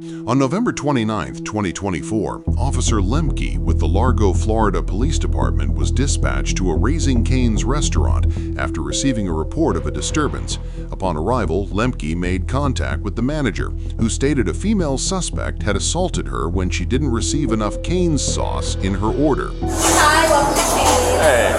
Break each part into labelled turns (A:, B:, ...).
A: On November 29, 2024, Officer Lemke with the Largo, Florida Police Department was dispatched to a Raising Cane's restaurant after receiving a report of a disturbance. Upon arrival, Lemke made contact with the manager, who stated a female suspect had assaulted her when she didn't receive enough Cane's sauce in her order.
B: Hi, welcome to Cane's.
C: Hey,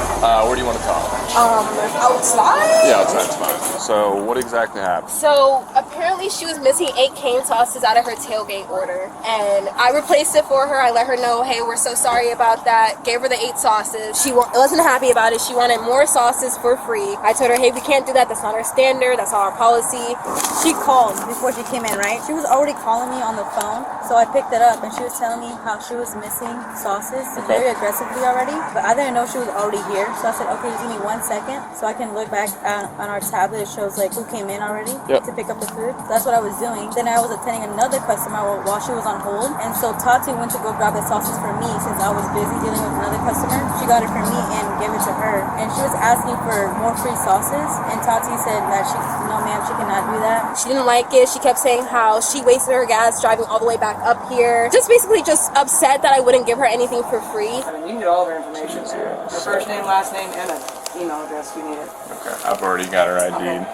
C: where do you want to talk?
B: Outside?
C: Yeah, outside's fine. So, what exactly happened?
B: So, apparently she was missing 8 cane sauces out of her tailgate order. And I replaced it for her. I let her know, hey, we're so sorry about that. Gave her the 8 sauces. She wasn't happy about it. She wanted more sauces for free. I told her, hey, we can't do that. That's not our standard. That's not our policy.
D: She called before she came in, right? She was already calling me on the phone. So I picked it up and she was telling me how she was missing sauces very aggressively already. But I didn't know she was already here. So I said, okay, give me 1 second so I can look back on our tablet. It shows like who came in already to pick up the food. So that's what I was doing. Then I was attending another customer while she was on hold. And so Tati went to go grab the sauces for me since I was busy dealing with another customer. She got it for me and gave it to her. And she was asking for more free sauces. And Tati said that no ma'am, she cannot do that.
B: She didn't like it. She kept saying how she wasted her gas driving all the way back up here. Just basically just upset that I wouldn't give her anything for free.
E: I mean, you need all of her information. Her first name, last name, and an email address. You need it.
C: Okay, I've already got her ID'd.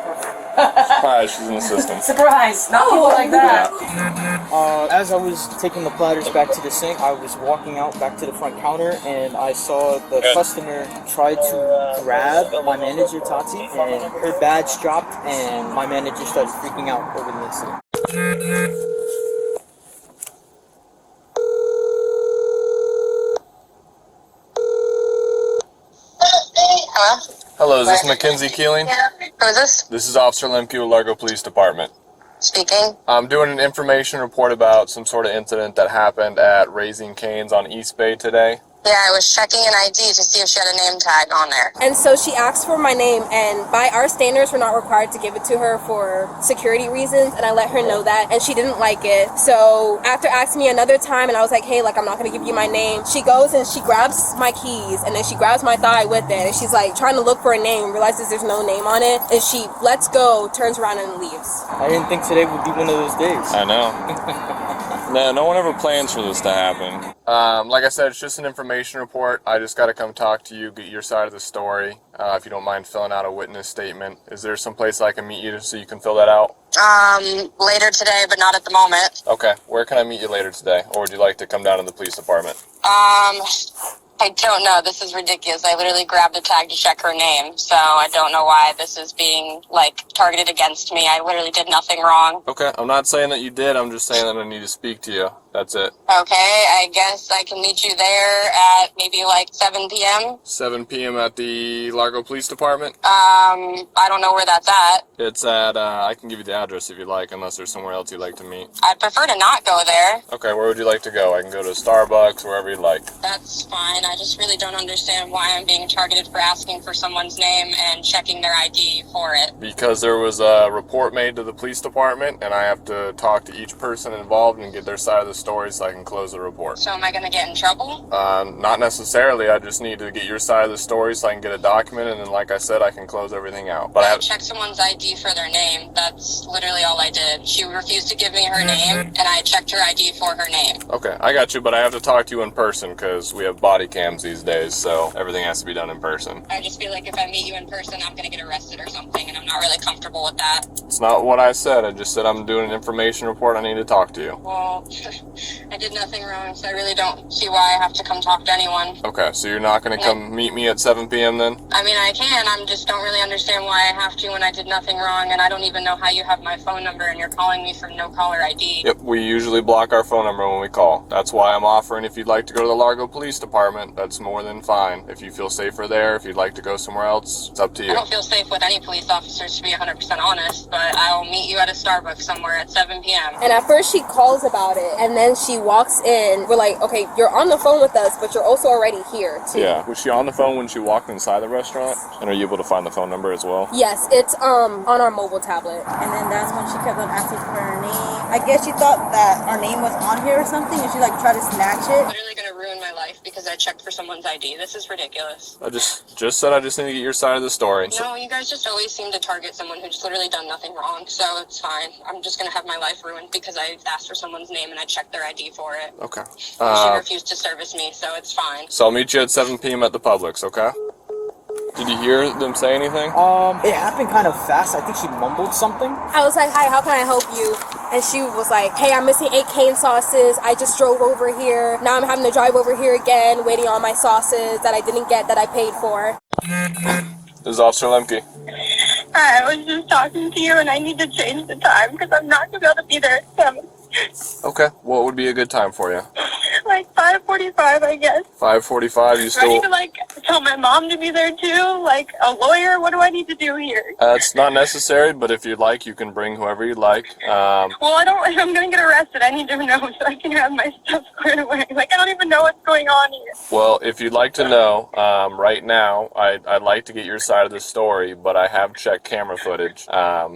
C: Okay. Surprise, she's in the system.
E: Surprise! Not people like that.
F: As I was taking the platters back to the sink, I was walking out back to the front counter and I saw the customer try to grab my manager, Tati, and her badge dropped and my manager started freaking out over the incident.
G: Hello?
C: Hello, is this Mackenzie Keeling?
G: Yeah. Who is this?
C: This is Officer Lemke with Largo Police Department.
G: Speaking.
C: I'm doing an information report about some sort of incident that happened at Raising Cane's on East Bay today.
G: Yeah, I was checking an ID to see if she had a name tag on there.
B: And so she asked for my name, and by our standards, we're not required to give it to her for security reasons, and I let her know that, and she didn't like it. So after asking me another time, and I was like, hey, like, I'm not going to give you my name, she goes and she grabs my keys, and then she grabs my thigh with it, and she's like trying to look for a name, realizes there's no name on it, and she lets go, turns around, and leaves.
F: I didn't think today would be one of those days.
C: I know. No one ever plans for this to happen. Like I said, it's just an information report. I just got to come talk to you, get your side of the story. If you don't mind filling out a witness statement. Is there some place I can meet you so you can fill that out?
G: Later today, but not at the moment.
C: Okay. Where can I meet you later today? Or would you like to come down to the police department?
G: I don't know. This is ridiculous. I literally grabbed a tag to check her name, so I don't know why this is being, like, targeted against me. I literally did nothing wrong.
C: Okay. I'm not saying that you did. I'm just saying that I need to speak to you. That's it.
G: Okay, I guess I can meet you there at maybe like 7 p.m.
C: 7 p.m. at the Largo Police Department?
G: I don't know where that's at.
C: It's at, I can give you the address if you'd like, unless there's somewhere else you'd like to meet.
G: I'd prefer to not go there.
C: Okay, where would you like to go? I can go to Starbucks, wherever you'd like.
G: That's fine. I just really don't understand why I'm being targeted for asking for someone's name and checking their ID for it.
C: Because there was a report made to the police department, and I have to talk to each person involved and get their side of the story so I can close the report.
G: So am I going to get in trouble?
C: Not necessarily. I just need to get your side of the story so I can get it documented, and then like I said, I can close everything out. But
G: I checked someone's ID for their name. That's literally all I did. She refused to give me her name, and I checked her ID for her name.
C: Okay, I got you, but I have to talk to you in person because we have body cams these days, so everything has to be done in person.
G: I just feel like if I meet you in person, I'm going to get arrested or something, and I'm not really comfortable with that.
C: It's not what I said. I just said I'm doing an information report. I need to talk to you.
G: Well, I did nothing wrong, so I really don't see why I have to come talk to anyone.
C: Okay, so you're not going to come meet me at 7 p.m. then?
G: I mean, I can. I just don't really understand why I have to when I did nothing wrong, and I don't even know how you have my phone number and you're calling me from no caller ID.
C: Yep, we usually block our phone number when we call. That's why I'm offering if you'd like to go to the Largo Police Department, that's more than fine. If you feel safer there, if you'd like to go somewhere else, it's up to you.
G: I don't feel safe with any police officers, to be 100% honest, but I'll meet you at a Starbucks somewhere at 7 p.m.
B: And at first she calls about it, and then she walks in. We're like, okay, you're on the phone with us, but you're also already here, too.
C: Yeah. Was she on the phone when she walked inside the restaurant? And are you able to find the phone number as well?
B: Yes, it's on our mobile tablet.
D: And then that's when she kept on asking for her name. I guess she thought that our name was on here or something, and she like tried to snatch it.
G: Literally gonna ruin my life because because I checked for someone's ID. This is ridiculous.
C: I just said I just need to get your side of the story.
G: No, you guys just always seem to target someone who's literally done nothing wrong, so it's fine. I'm just gonna have my life ruined because I asked for someone's name and I checked their ID for it.
C: Okay.
G: She refused to service me, so it's fine.
C: So I'll meet you at 7 p.m. at the Publix, okay? Did you hear them say anything?
F: It happened kind of fast. I think she mumbled something.
B: I was like, hi, how can I help you? And she was like, hey, I'm missing 8 cane sauces. I just drove over here. Now I'm having to drive over here again, waiting on my sauces that I didn't get that I paid for.
C: This is Officer Lemke.
G: I was just talking to you and I need to change the time because I'm not going to be able to be there at 7.
C: Okay. What would be a good time for you?
G: Like 5:45, I guess.
C: 5:45, you
G: Do I
C: still...
G: need to, like, tell my mom to be there too? Like, a lawyer? What do I need to do here?
C: It's not necessary, but if you'd like, you can bring whoever you'd like.
G: Well, I don't... If I'm going to get arrested, I need to know so I can have my stuff squared away. Like, I don't even know what's going on here.
C: Well, if you'd like to know, right now, I'd like to get your side of the story, but I have checked camera footage,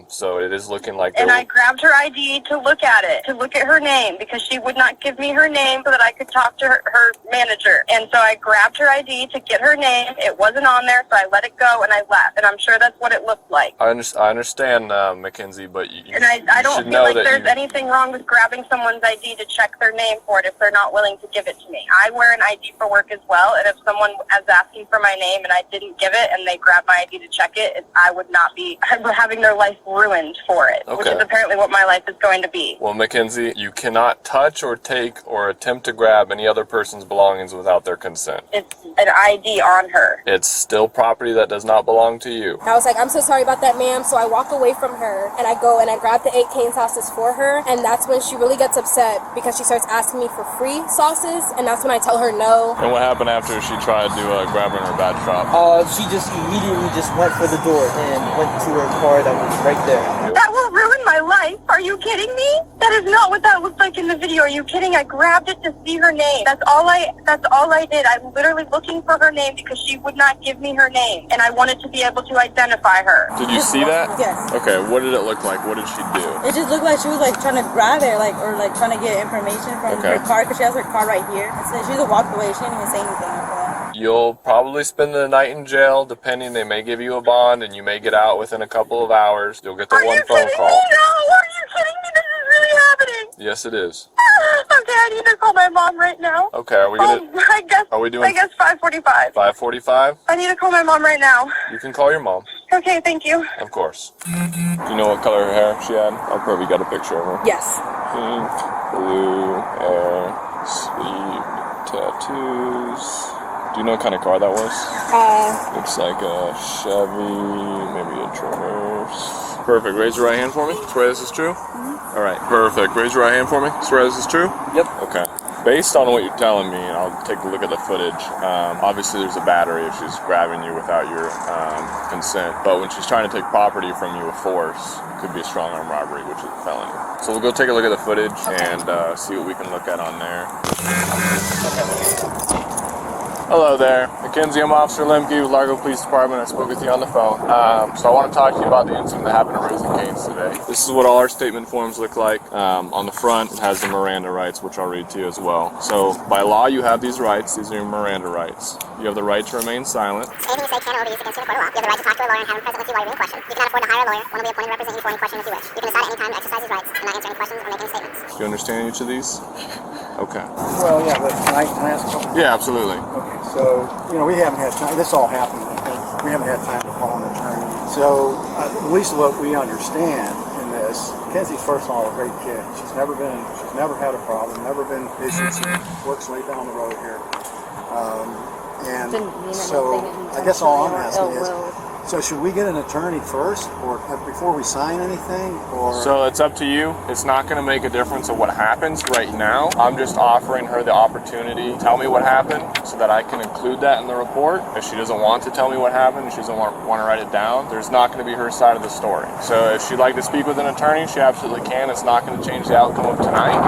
C: so it is looking like...
G: And I grabbed her ID to look at it, to look at her name, because she would not give me her name so that I could talk to her manager. And so I grabbed her ID to get her name. It wasn't on there, so I let it go and I left. And I'm sure that's what it looked like.
C: I understand, Mackenzie, but you
G: And I don't
C: should
G: feel
C: know
G: like
C: that
G: there's anything wrong with grabbing someone's ID to check their name for it if they're not willing to give it to me. I wear an ID for work as well, and if someone is asking for my name and I didn't give it and they grab my ID to check it, I would not be having their life ruined for it, which is apparently what my life is going to be.
C: Well, Mackenzie, you cannot touch or take or attempt to grab any other person's belongings without their consent.
G: It's an ID on her.
C: It's still property that does not belong to you.
B: I was like, I'm so sorry about that, ma'am. So I walk away from her and I go and I grab the 8 cane sauces for her. And that's when she really gets upset because she starts asking me for free sauces. And that's when I tell her no.
C: And what happened after she tried to grab her in her badge drop?
F: She just immediately just went for the door and went to her car that was right there.
G: That will ruin my life. Are you kidding me? That is not what that looked like in the video. Are you kidding? I grabbed it to see her name. That's all I did. I'm literally looking for her name because she would not give me her name. And I wanted to be able to identify her.
C: Did you see that?
D: Yes.
C: Okay, what did it look like? What did she do?
D: It just looked like she was like trying to grab it, like or like trying to get information from her car because she has her car right here. So she just walked away. She didn't even say anything after that.
C: You'll probably spend the night in jail, depending. They may give you a bond, and you may get out within a couple of hours. You'll get the one phone call.
G: No, are you kidding me? This is really happening.
C: Yes, it is.
G: Okay, I need to call my mom right now.
C: Okay, are we gonna?
G: I guess 5:45.
C: 5:45?
G: I need to call my mom right now.
C: You can call your mom.
G: Okay, thank you.
C: Of course. Do you know what color hair she had? I've probably got a picture of her.
B: Yes.
C: Pink, blue, hair, sleeve, tattoos. Do you know what kind of car that was? Looks like a Chevy, maybe a Traverse. Perfect. Raise your right hand for me. Swear this is true? Mm-hmm. All right. Perfect. Raise your right hand for me. Swear this is true?
F: Yep.
C: Okay. Based on what you're telling me, and I'll take a look at the footage, obviously there's a battery if she's grabbing you without your consent. But when she's trying to take property from you with force, it could be a strong arm robbery, which is a felony. So we'll go take a look at the footage and see what we can look at on there. Hello there, Mackenzie. I'm Officer Lemke with Largo Police Department. I spoke with you on the phone. So I want to talk to you about the incident that happened at Raising Cane's today. This is what all our statement forms look like. On the front, it has the Miranda rights, which I'll read to you as well. So by law, you have these rights. These are your Miranda rights. You have the right to remain silent.
H: Anything you say can or overuse against you in a court of law. You have the right to talk to a lawyer and have him present with you while you're being questioned. You cannot afford to hire a lawyer. One will be appointed to represent you for any question if you wish. You can decide at any time to exercise these rights and not answer any questions or make any statements.
C: Do you understand each of these? Okay.
I: Well, yeah, but can I ask a couple?
C: Yeah, absolutely.
I: Okay, so, we haven't had time, this all happened, we haven't had time to call an attorney. So, at least what we understand in this, Mackenzie's first of all a great kid. She's never had a problem, never been issues. Works way down the road here. So, I guess all I'm asking is, so should we get an attorney first, or before we sign anything, or?
C: So it's up to you. It's not going to make a difference of what happens right now. I'm just offering her the opportunity to tell me what happened so that I can include that in the report. If she doesn't want to tell me what happened, if she doesn't want to write it down, there's not going to be her side of the story. So if she'd like to speak with an attorney, she absolutely can. It's not going to change the outcome of tonight.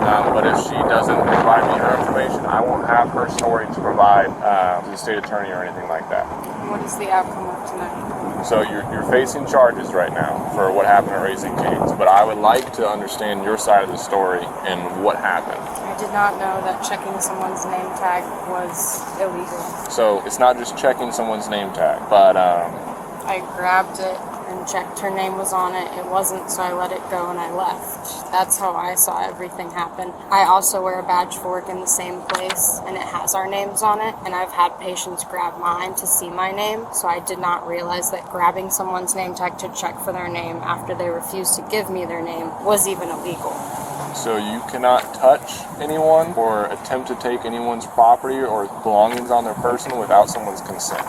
C: But if she doesn't provide me her information, I won't have her story to provide to the state attorney or anything like that.
E: What is the outcome of tonight?
C: So you're facing charges right now for what happened at Raising Cane's, but I would like to understand your side of the story and what happened.
J: I did not know that checking someone's name tag was illegal.
C: So it's not just checking someone's name tag, but
J: I grabbed it and checked her name was on it. It wasn't, so I let it go and I left. That's how I saw everything happen. I also wear a badge for work in the same place, and it has our names on it, and I've had patients grab mine to see my name, so I did not realize that grabbing someone's name tag to check for their name after they refused to give me their name was even illegal.
C: So you cannot touch anyone or attempt to take anyone's property or belongings on their person without someone's consent.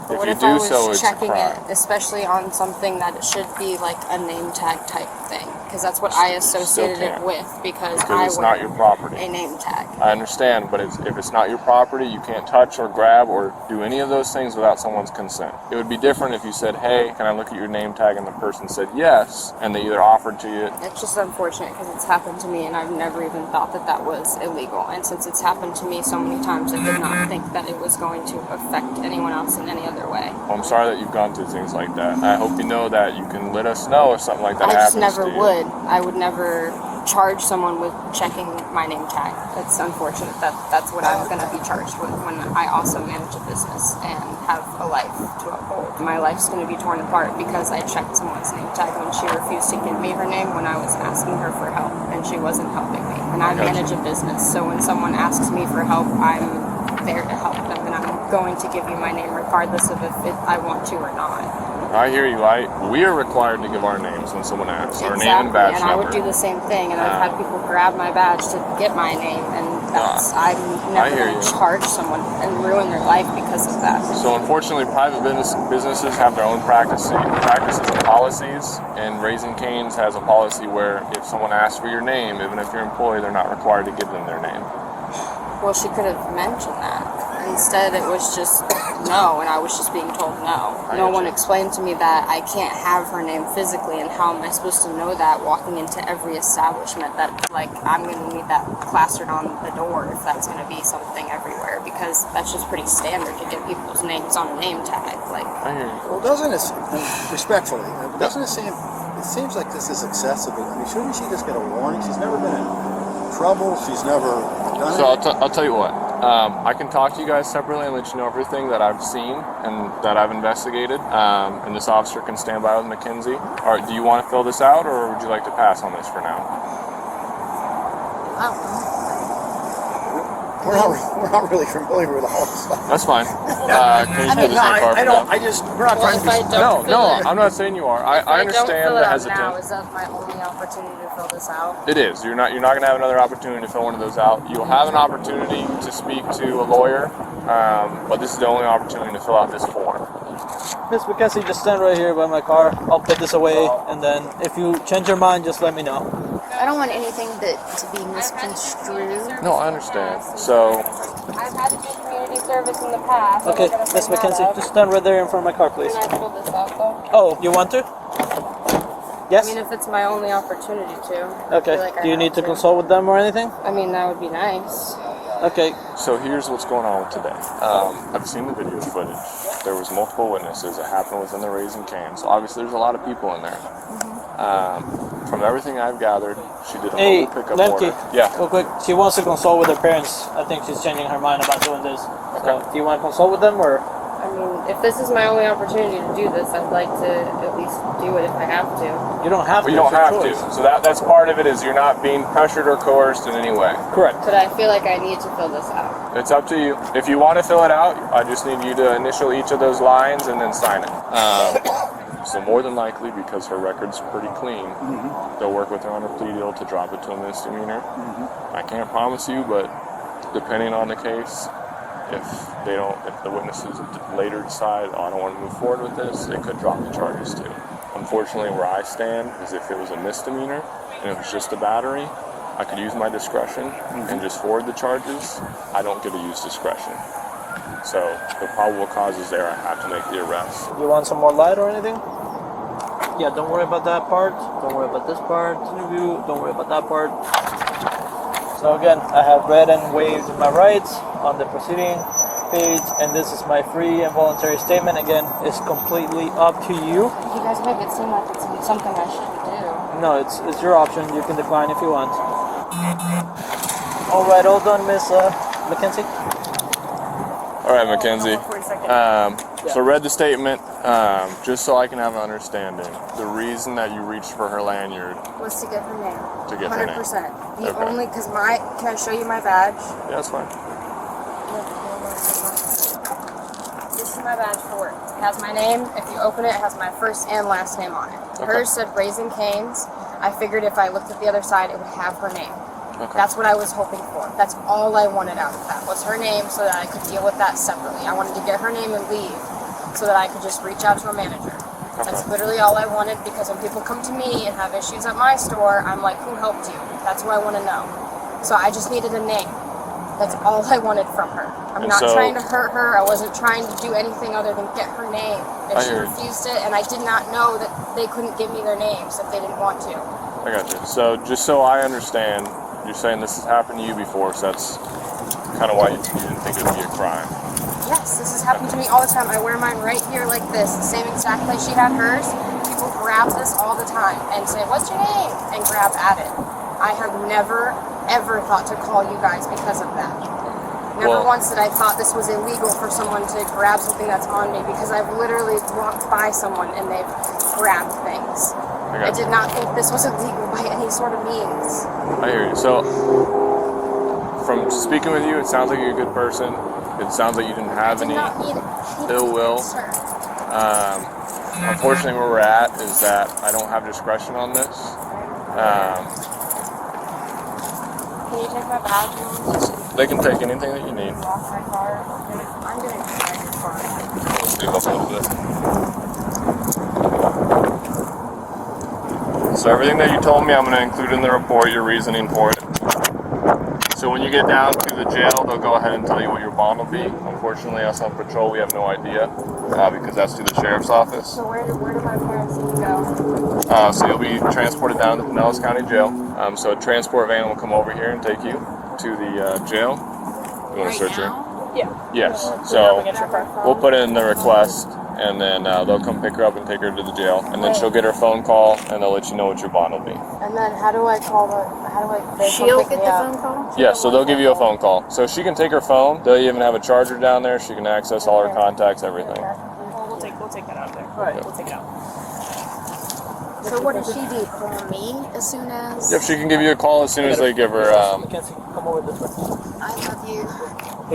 J: But
C: If
J: what
C: you
J: if
C: do
J: I was
C: so, it's a
J: checking
C: crime.
J: it, especially on something that it should be like a name tag type thing? Because that's what I associated it
C: can't.
J: with, because
C: Because
J: I
C: it's
J: wear
C: not your property.
J: a name tag.
C: I understand, but if it's not your property, you can't touch or grab or do any of those things without someone's consent. It would be different if you said, hey, can I look at your name tag? And the person said yes, and they either offered to you.
J: It's just unfortunate because it's happened to me and I've never even thought that that was illegal. And since it's happened to me so many times, I did not think that it was going to affect anyone else in any other way.
C: Well, I'm sorry that you've gone through things like that. I hope you know that you can let us know if something like that
J: I
C: happens
J: just never
C: to you.
J: would. I would never charge someone with checking my name tag. It's unfortunate that that's what I'm going to be charged with when I also manage a business and have a life to uphold. My life's going to be torn apart because I checked someone's name tag when she refused to give me her name when I was asking her for help and she wasn't helping me. And I manage a business, so when someone asks me for help, I'm there to help them, and I'm going to give you my name regardless of if I want to or not.
C: I hear you. We are required to give our names when someone asks. Our
J: Exactly,
C: name and badge
J: and I
C: number.
J: would do the same thing, and I've had people grab my badge to get my name, and I'm never
C: hear
J: going to
C: you.
J: charge someone and ruin their life because of that.
C: So unfortunately, private businesses have their own practices and policies, and Raising Cane's has a policy where if someone asks for your name, even if you're an employee, they're not required to give them their name.
J: Well, she could have mentioned that. Instead, it was just no, and I was just being told no. No one explained to me that I can't have her name physically, and how am I supposed to know that walking into every establishment that, like, I'm going to need that plastered on the door if that's going to be something everywhere, because that's just pretty standard to get people's names on a name tag. Like,
C: I hear you.
I: Well, doesn't it, respectfully, doesn't it seems like this is excessive. I mean, shouldn't she just get a warning? She's never been in trouble. She's never done
C: So
I: anything.
C: I'll tell you what. I can talk to you guys separately and let you know everything that I've seen and that I've investigated. And this officer can stand by with Mackenzie. All right, do you want to fill this out, or would you like to pass on this for now?
I: We're not really familiar with all this stuff.
C: We're not trying to. No, I'm not saying you are. I understand the hesitation.
J: Now, is that my only opportunity to fill this out?
C: It is. You're not going to have another opportunity to fill one of those out. You'll have an opportunity to speak to a lawyer, but this is the only opportunity to fill out this form.
F: Miss McKenzie, just stand right here by my car. I'll put this away, and then if you change your mind, just let me know.
J: I don't want anything to be misconstrued.
C: No, I understand. So,
J: I've had to do community service in the past.
F: Okay, Miss McKenzie, just stand right there in front of my car, please.
J: Can I fill this out though?
F: Oh, you want to? Yes?
J: I mean, if it's my only opportunity to.
F: Okay. Do you need to consult with them or anything?
J: I mean, that would be nice.
F: Okay.
C: So here's what's going on today. I've seen the video footage. There was multiple witnesses. It happened within the Raising Cane's. So obviously, there's a lot of people in there. From everything I've gathered, she did a mobile pickup
F: Lemke,
C: order. Yeah.
F: real quick. She wants to consult with her parents. I think she's changing her mind about doing this.
C: Okay.
F: So, do you want to consult with them, or?
J: I mean, if this is my only opportunity to do this, I'd like to at least do it if I have to.
F: You don't have to.
C: You don't
F: it's your
C: have
F: choice.
C: to. So that's part of it, is you're not being pressured or coerced in any way.
F: Correct.
J: But I feel like I need to fill this out.
C: It's up to you. If you want to fill it out, I just need you to initial each of those lines and then sign it. So more than likely, because her record's pretty clean, they'll work with her on her plea deal to drop it to a misdemeanor. I can't promise you, but depending on the case, if the witnesses later decide, oh, I don't want to move forward with this, they could drop the charges too. Unfortunately, where I stand is if it was a misdemeanor and it was just a battery, I could use my discretion and just forward the charges. I don't get to use discretion. So the probable cause is there. I have to make the arrest.
F: You want some more light or anything? Yeah, don't worry about that part. Don't worry about this part. Interview. Don't worry about that part. So again, I have read and waived my rights on the proceeding. page, and this is my free and voluntary statement. Again, it's completely up to you.
J: You guys make it seem like it's something I shouldn't do.
F: No, it's your option. You can decline if you want. All right, all done, Miss Mackenzie.
C: All right, Mackenzie. So read the statement, just so I can have an understanding. The reason that you reached for her lanyard
J: Was to get her name.
C: to get her name.
J: 100%. The
C: Okay.
J: only, because can I show you my badge?
C: Yeah, that's fine.
J: This is my badge for work. It has my name. If you open it, it has my first and last name on it.
C: Okay.
J: Hers said Raising Cane's. I figured if I looked at the other side, it would have her name.
C: Okay.
J: That's what I was hoping for. That's all I wanted out of that, was her name, so that I could deal with that separately. I wanted to get her name and leave so that I could just reach out to a manager. That's literally all I wanted, because when people come to me and have issues at my store, I'm like, who helped you? That's what I want to know. So I just needed a name. That's all I wanted from her. I'm not trying to hurt her. I wasn't trying to do anything other than get her name. And she refused it, and I did not know that they couldn't give me their names if they didn't want to.
C: I got you. So just so I understand, you're saying this has happened to you before, so that's kind of why you didn't think it would be a crime.
J: Yes, this has happened to me all the time. I wear mine right here like this, the same exact place she had hers. People grab this all the time and say, what's your name? And grab at it. I have never, ever thought to call you guys because of that. Never once did I thought this was illegal for someone to grab something that's on me, because I've literally walked by someone and they've grabbed things. I did not think this was illegal by any sort of means.
C: I hear you. So, from speaking with you, it sounds like you're a good person. It sounds like you didn't have any ill will. Unfortunately, where we're at is that I don't have discretion on this.
J: Can you take my badge?
C: They can take anything that you need.
J: Lock my car. I'm going to try your car.
C: Let's do up a little bit. So everything that you told me, I'm going to include in the report, your reasoning for it. So when you get down to the jail, they'll go ahead and tell you what your bond will be. Unfortunately, us on patrol, we have no idea, because that's through the sheriff's office.
J: So where do my parents need to go?
C: So you'll be transported down to Pinellas County Jail. So a transport van will come over here and take you to the jail. You want to search her?
J: Yeah.
C: Yes. So we'll put in the request, and then they'll come pick her up and take her to the jail. And then she'll get her phone call, and they'll let you know what your bond will be.
J: And then how do I call
D: She'll get the phone call?
C: Yeah, so they'll give you a phone call. So she can take her phone. They'll even have a charger down there. She can access all her contacts, everything.
E: We'll take that out there. All right, we'll take it out.
J: So what does she do? Call me as soon as?
C: Yep, she can give you a call as soon as they give her.
F: Mackenzie, come over this way.
J: I love you.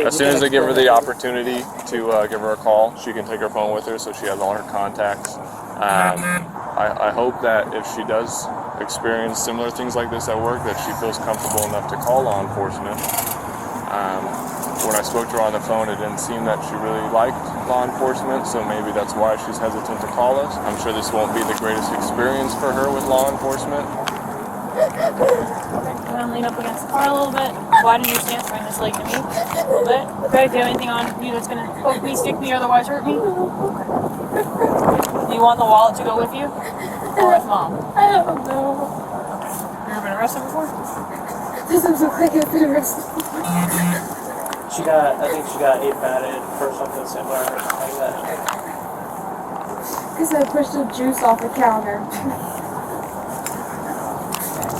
C: As soon as they give her the opportunity to give her a call, she can take her phone with her, so she has all her contacts. I hope that if she does experience similar things like this at work, that she feels comfortable enough to call law enforcement. When I spoke to her on the phone, it didn't seem that she really liked law enforcement, so maybe that's why she's hesitant to call us. I'm sure this won't be the greatest experience for her with law enforcement.
K: I'm gonna lean up against the car a little bit, widen your stance, bring this leg to me a little bit. Okay, do you have anything on you that's gonna poke me, stick me, or otherwise hurt me? Do you want the wallet to go with you? Or with mom?
D: I don't know.
K: You ever been arrested before?
D: Doesn't look like I've been arrested.
F: I think she got 8 batted for something similar or something like that.
D: Because I pushed the juice off the counter.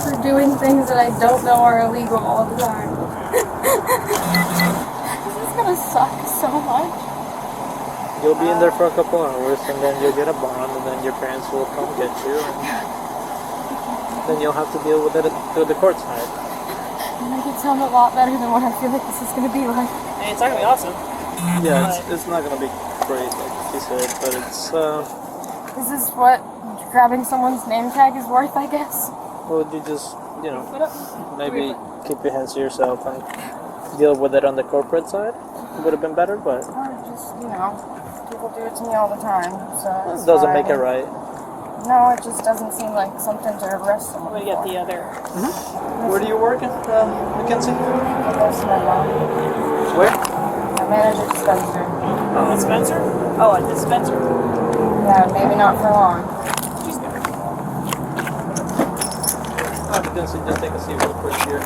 D: For doing things that I don't know are illegal all the time. This is gonna suck so much.
F: You'll be in there for a couple hours, and then you'll get a bond, and then your parents will come get you, and then you'll have to deal with it through the court side.
D: You make it sound a lot better than what I feel like this is gonna be like.
K: Hey, it's not gonna be awesome.
F: Yeah, it's not gonna be great, like you said, but it's
D: This is what grabbing someone's name tag is worth, I guess.
F: well, you just, maybe keep your hands to yourself and deal with it on the corporate side. It would have been better, but
J: Or just, people do it to me all the time, so
F: it doesn't make it right.
J: No, it just doesn't seem like something to arrest someone.
K: I'm gonna get the other.
F: Where do you work at, Mackenzie?
J: I go to my mom.
F: Where?
J: I manage a dispenser.
K: A dispenser? Oh, a dispenser.
J: Yeah, maybe not for long.
K: She's good.
F: Mackenzie, just take a seat real quick here.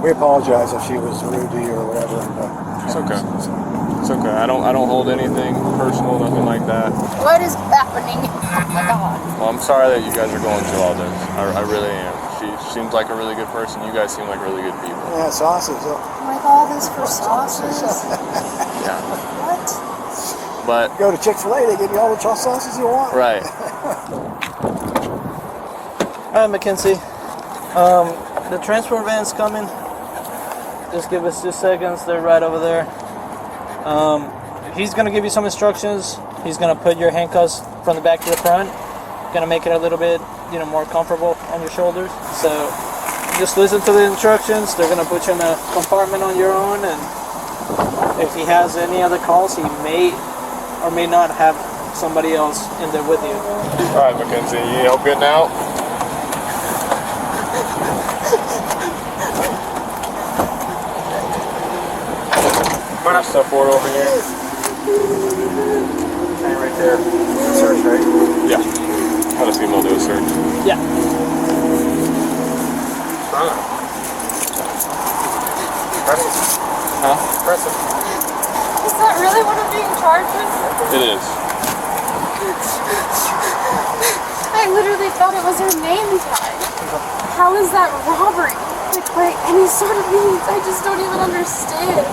I: We apologize if she was rude to you or whatever.
C: It's okay. It's okay. I don't hold anything personal, nothing like that.
J: What is happening? Oh my god.
C: Well, I'm sorry that you guys are going through all this. I really am. She seems like a really good person. You guys seem like really good people.
I: Yeah, sauces.
J: Like all this for sauces?
C: Yeah.
J: What?
C: But
I: go to Chick-fil-A, they give you all the sauces you want.
C: Right.
F: Alright, Mackenzie. The transport van's coming. Just give us 2 seconds. They're right over there. He's gonna give you some instructions. He's gonna put your handcuffs from the back to the front. Gonna make it a little bit, more comfortable on your shoulders. So just listen to the instructions. They're gonna put you in a compartment on your own, and if he has any other calls, he may or may not have somebody else in there with you.
C: All right, Mackenzie, you need help getting out? Put our stuff forward over here.
I: Hang right there. Search, right?
C: Yeah. Had a female do a search.
F: Yeah.
I: Press it.
C: Huh?
I: Press it.
J: Is that really what I'm being charged with?
C: It is.
J: I literally thought it was her name tag. How is that robbery? Like by any sort of means, I just don't even understand.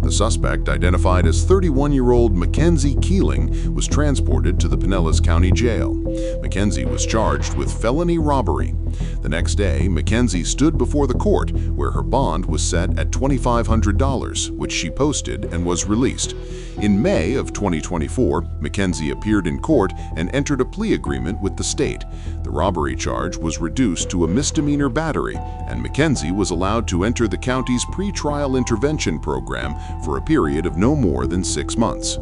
A: The suspect, identified as 31-year-old Mackenzie Keeling, was transported to the Pinellas County Jail. Mackenzie was charged with felony robbery. The next day, Mackenzie stood before the court, where her bond was set at $2,500, which she posted and was released. In May of 2024, Mackenzie appeared in court and entered a plea agreement with the state. The robbery charge was reduced to a misdemeanor battery, and Mackenzie was allowed to enter the county's pretrial intervention program for a period of no more than 6 months.